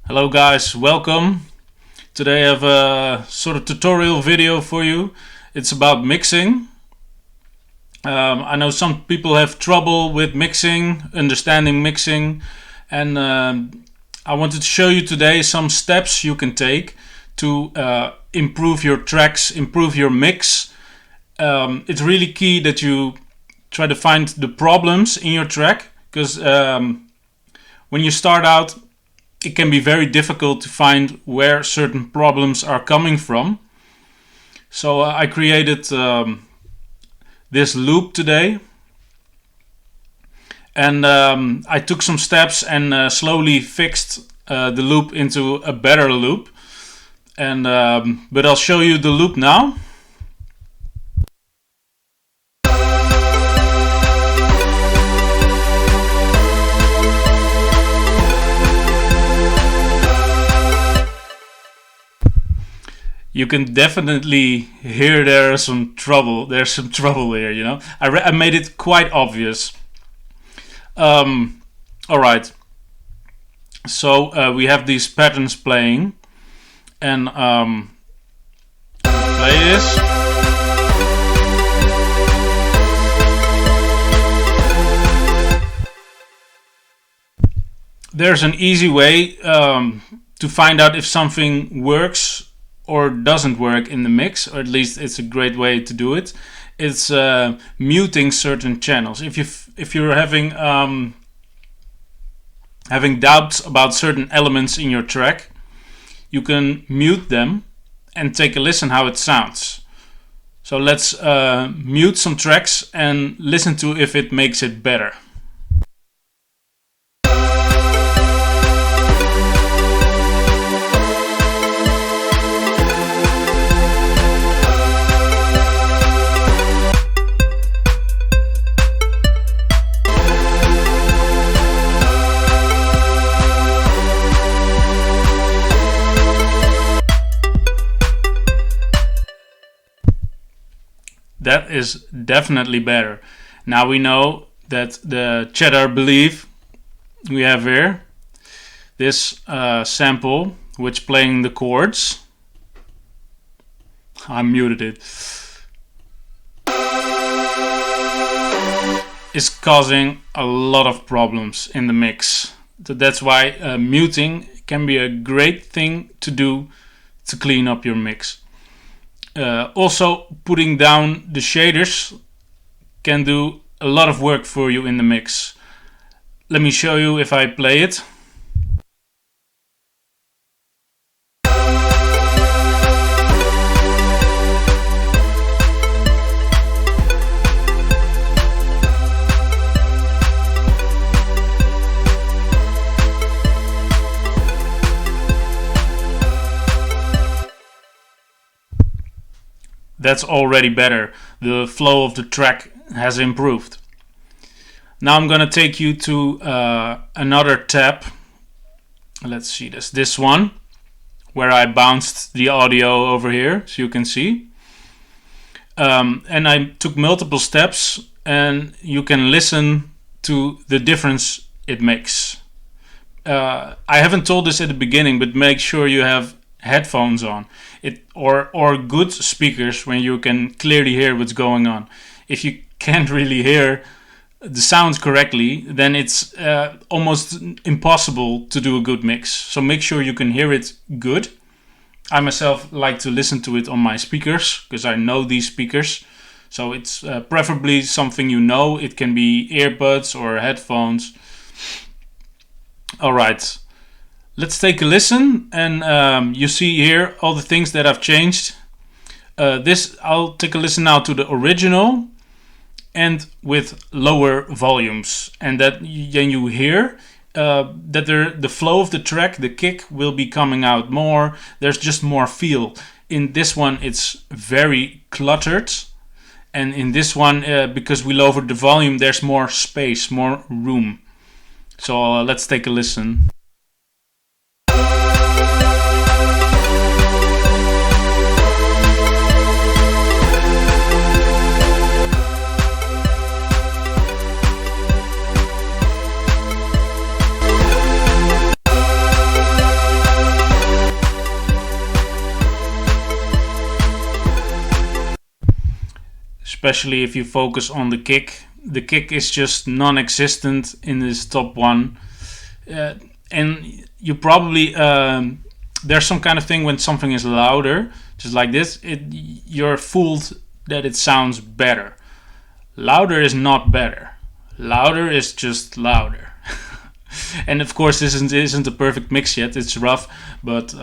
Hello guys, welcome. Today I have a sort of tutorial video for you. It's about mixing. I know some people have trouble with mixing, understanding mixing, and I wanted to show you today some steps you can take to improve your tracks, improve your mix. It's really key that you try to find the problems in your track, because when you start out it can be very difficult to find where certain problems are coming from. So I created this loop today, and I took some steps and slowly fixed the loop into a better loop. And but I'll show you the loop now. You can definitely hear there's some trouble here, you know. I made it quite obvious. Alright. So we have these patterns playing, and play this. There's an easy way to find out if something works or doesn't work in the mix, or at least it's a great way to do it. It's muting certain channels. If you're having doubts about certain elements in your track, you can mute them and take a listen how it sounds. So let's mute some tracks and listen to if it makes it better. That is definitely better. Now we know that the cheddar belief we have here, this sample which playing the chords, I muted it, is causing a lot of problems in the mix. So that's why muting can be a great thing to do to clean up your mix. Also, putting down the shaders can do a lot of work for you in the mix. Let me show you if I play it. That's already better. The flow of the track has improved. Now I'm gonna take you to another tab. Let's see this one, where I bounced the audio over here, so you can see. And I took multiple steps, and you can listen to the difference it makes. I haven't told this at the beginning, but make sure you have headphones on, or good speakers when you can clearly hear what's going on. If you can't really hear the sounds correctly, then it's almost impossible to do a good mix. So make sure you can hear it good. I myself like to listen to it on my speakers, because I know these speakers. So it's preferably something you know. It can be earbuds or headphones. Alright. Let's take a listen, and you see here all the things that I've changed. I'll take a listen now to the original, and with lower volumes, and that then you hear that the flow of the track, the kick, will be coming out more. There's just more feel. In this one, it's very cluttered, and in this one, because we lowered the volume, there's more space, more room. So let's take a listen. especially if you focus on the kick. The kick is just non-existent in this top one, and you probably there's some kind of thing when something is louder, just like this, you're fooled that it sounds better. Louder is not better. Louder is just louder. And of course, this isn't a perfect mix yet. It's rough, but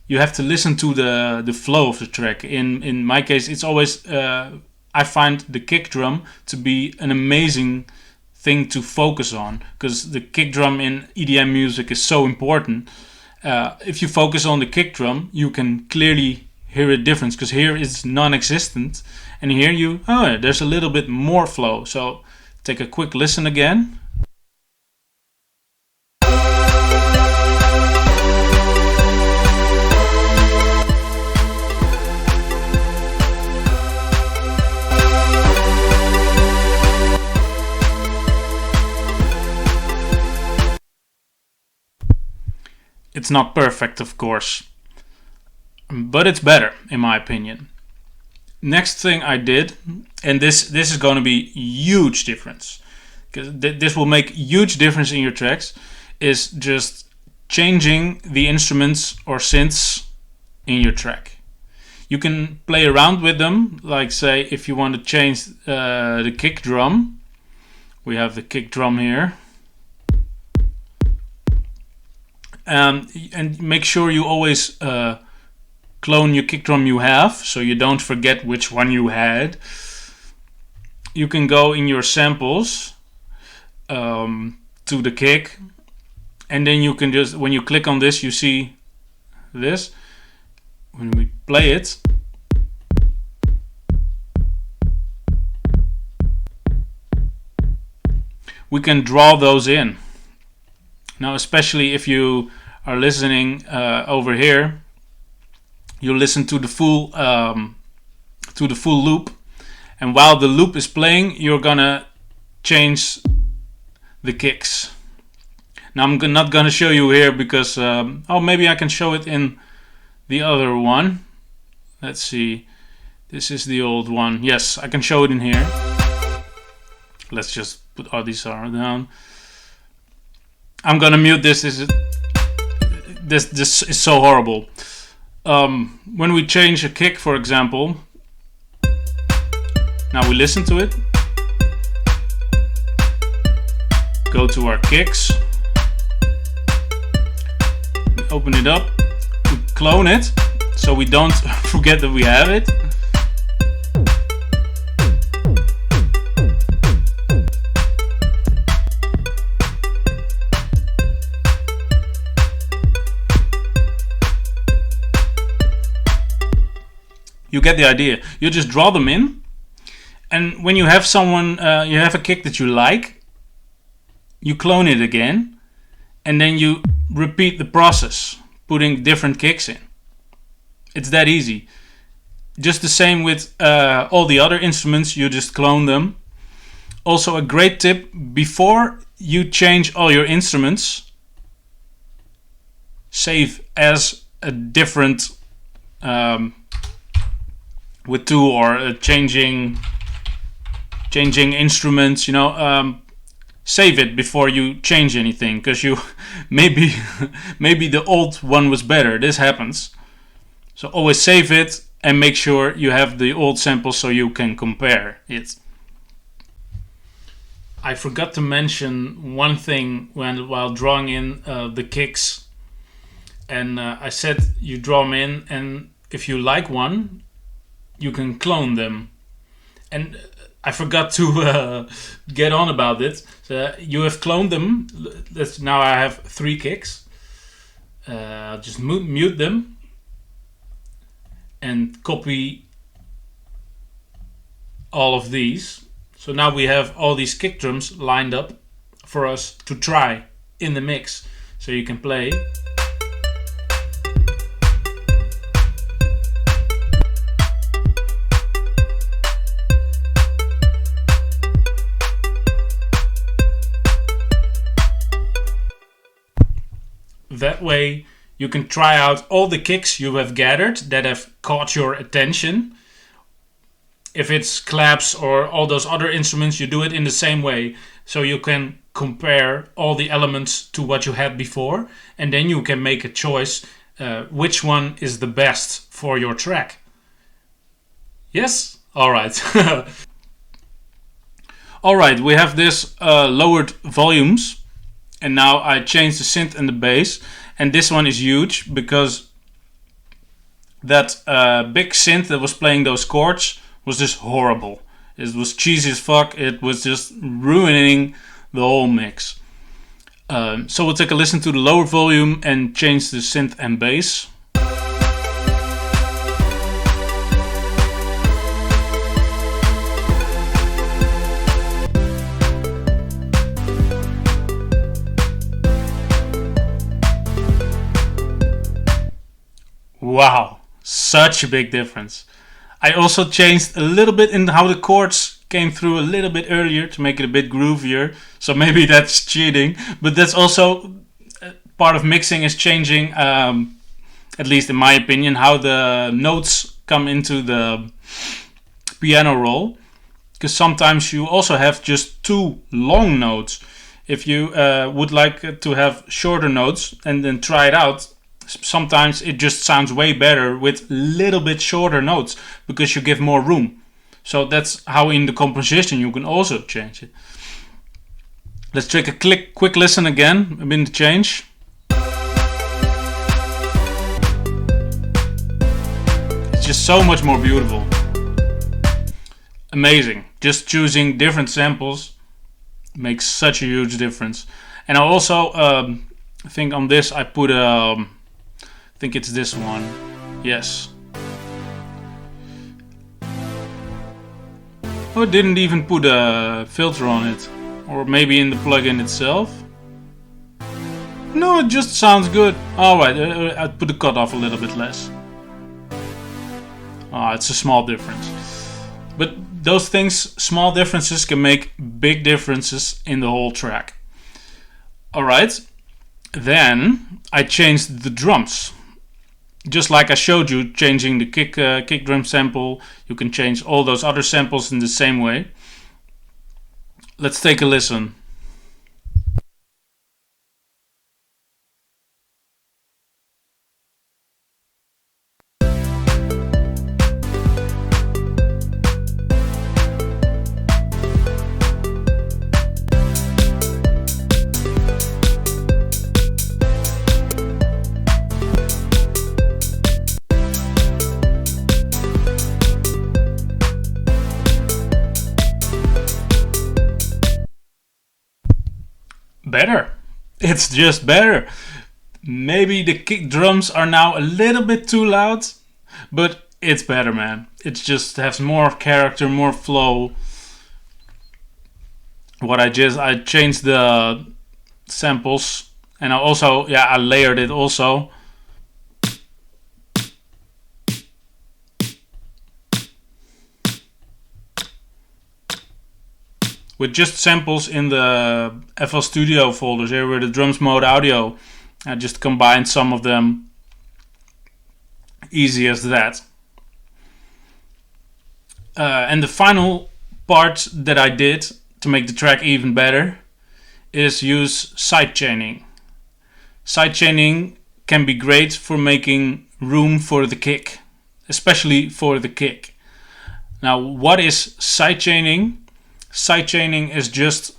you have to listen to the flow of the track. In my case, it's always I find the kick drum to be an amazing thing to focus on, because the kick drum in EDM music is so important. If you focus on the kick drum, you can clearly hear a difference, because here it's non-existent, and here there's a little bit more flow. So take a quick listen again. It's not perfect, of course, but it's better, in my opinion. Next thing I did, and this is going to be huge difference, because this will make huge difference in your tracks, is just changing the instruments or synths in your track. You can play around with them, like say if you want to change the kick drum. We have the kick drum here. And make sure you always clone your kick drum you have, so you don't forget which one you had. You can go in your samples to the kick, and then you can just, when you click on this, you see this. When we play it, we can draw those in. Now, especially if you are listening over here, you listen to the full loop, and while the loop is playing, you're gonna change the kicks. Now, I'm not gonna show you here because maybe I can show it in the other one. Let's see. This is the old one. Yes, I can show it in here. Let's just put all these down. I'm gonna mute this. This is so horrible. When we change a kick, for example, now we listen to it. Go to our kicks. We open it up. We clone it, so we don't forget that we have it. You get the idea. You just draw them in, and when you have you have a kick that you like, you clone it again, and then you repeat the process, putting different kicks in. It's that easy. Just the same with all the other instruments, you just clone them. Also, a great tip, before you change all your instruments, save as a different with two, or changing instruments, save it before you change anything, because you maybe the old one was better. This happens. So always save it and make sure you have the old sample so you can compare it. I forgot to mention one thing while drawing in the kicks, and I said you draw them in, and if you like one, you can clone them. And I forgot to get on about it. So you have cloned them. Now I have 3 kicks. I'll just mute them and copy all of these. So now we have all these kick drums lined up for us to try in the mix. So you can play. That way you can try out all the kicks you have gathered that have caught your attention if it's claps or all those other instruments, you do it in the same way. So you can compare all the elements to what you had before, and then you can make a choice which one is the best for your track. Yes? Alright. Alright, we have this lowered volumes, and now I changed the synth and the bass, and this one is huge because that big synth that was playing those chords was just horrible. It was cheesy as fuck. It was just ruining the whole mix. So we'll take a listen to the lower volume and change the synth and bass. Wow, such a big difference. I also changed a little bit in how the chords came through a little bit earlier to make it a bit groovier. So maybe that's cheating, but that's also part of mixing, is changing, at least in my opinion, how the notes come into the piano roll. Because sometimes you also have just too long notes. If you would like to have shorter notes and then try it out, sometimes it just sounds way better with little bit shorter notes because you give more room. So that's how in the composition you can also change it. Let's take a quick listen again in the change. It's just so much more beautiful. Amazing. Just choosing different samples makes such a huge difference. And I also think on this I put I think it's this one. Yes. Oh, it didn't even put a filter on it. Or maybe in the plugin itself. No, it just sounds good. Alright, I put the cutoff a little bit less. It's a small difference. But those things, small differences, can make big differences in the whole track. Alright, then I changed the drums. Just like I showed you, changing the kick drum sample, you can change all those other samples in the same way. Let's take a listen. Better. It's just better. Maybe the kick drums are now a little bit too loud, but it's better, man. It just has more character, more flow. I changed the samples, and I layered it also. With just samples in the FL Studio folders here with the drums mode audio. I just combined some of them. Easy as that. And the final part that I did to make the track even better is use sidechaining. Sidechaining can be great for making room for the kick, especially for the kick. Now, what is sidechaining? Sidechaining is just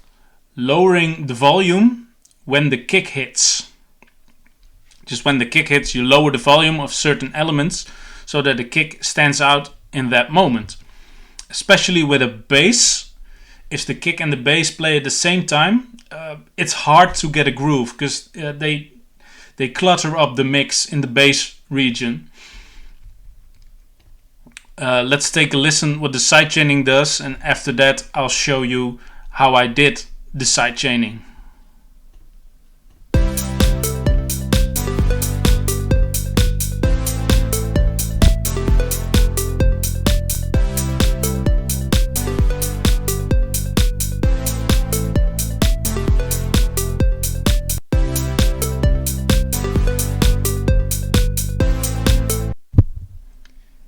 lowering the volume when the kick hits. Just when the kick hits, you lower the volume of certain elements so that the kick stands out in that moment. Especially with a bass, if the kick and the bass play at the same time, it's hard to get a groove because they clutter up the mix in the bass region. Let's take a listen what the sidechaining does, and after that I'll show you how I did the sidechaining.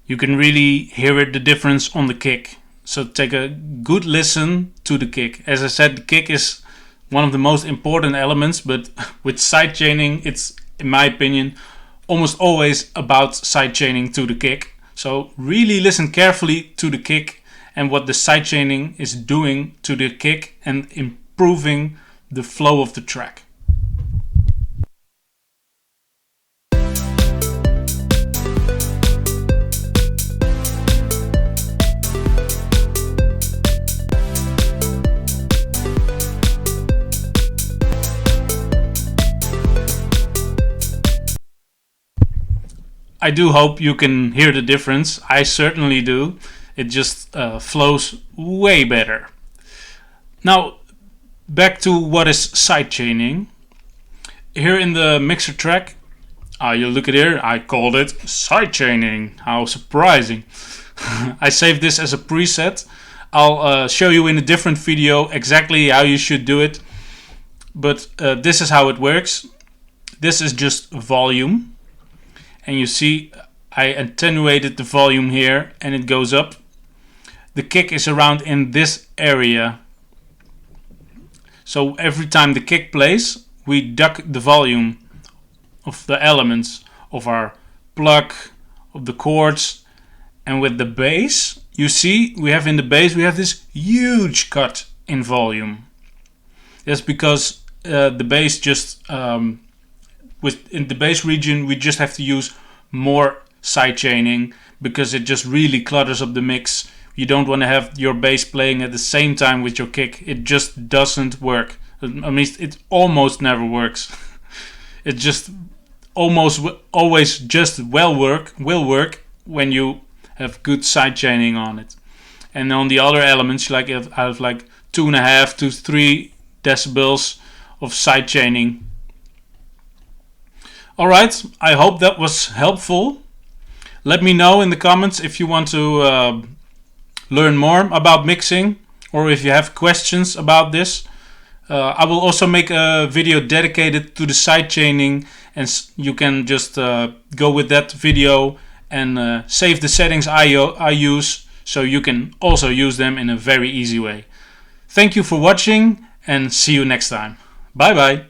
You can really hear the difference on the kick. So take a good listen to the kick. As I said, the kick is one of the most important elements, but with sidechaining, it's, in my opinion, almost always about sidechaining to the kick. So really listen carefully to the kick and what the sidechaining is doing to the kick and improving the flow of the track. I do hope you can hear the difference. I certainly do. It just flows way better. Now, back to what is sidechaining. Here in the mixer track, you look at here, I called it sidechaining. How surprising. I saved this as a preset. I'll show you in a different video exactly how you should do it. But this is how it works. This is just volume. And you see I attenuated the volume here and it goes up. The kick is around in this area. So every time the kick plays, we duck the volume of the elements of our pluck, of the chords. And with the bass, you see we have in the bass we have this huge cut in volume. That's because the bass just in the bass region we just have to use more sidechaining because it just really clutters up the mix. You don't want to have your bass playing at the same time with your kick. It just doesn't work. I mean, it almost never works. It just almost always just will work when you have good sidechaining on it. And on the other elements, like I have like 2.5 to 3 decibels of sidechaining. Alright, I hope that was helpful. Let me know in the comments if you want to learn more about mixing or if you have questions about this. I will also make a video dedicated to the sidechaining and you can just go with that video and save the settings I use so you can also use them in a very easy way. Thank you for watching and see you next time. Bye bye.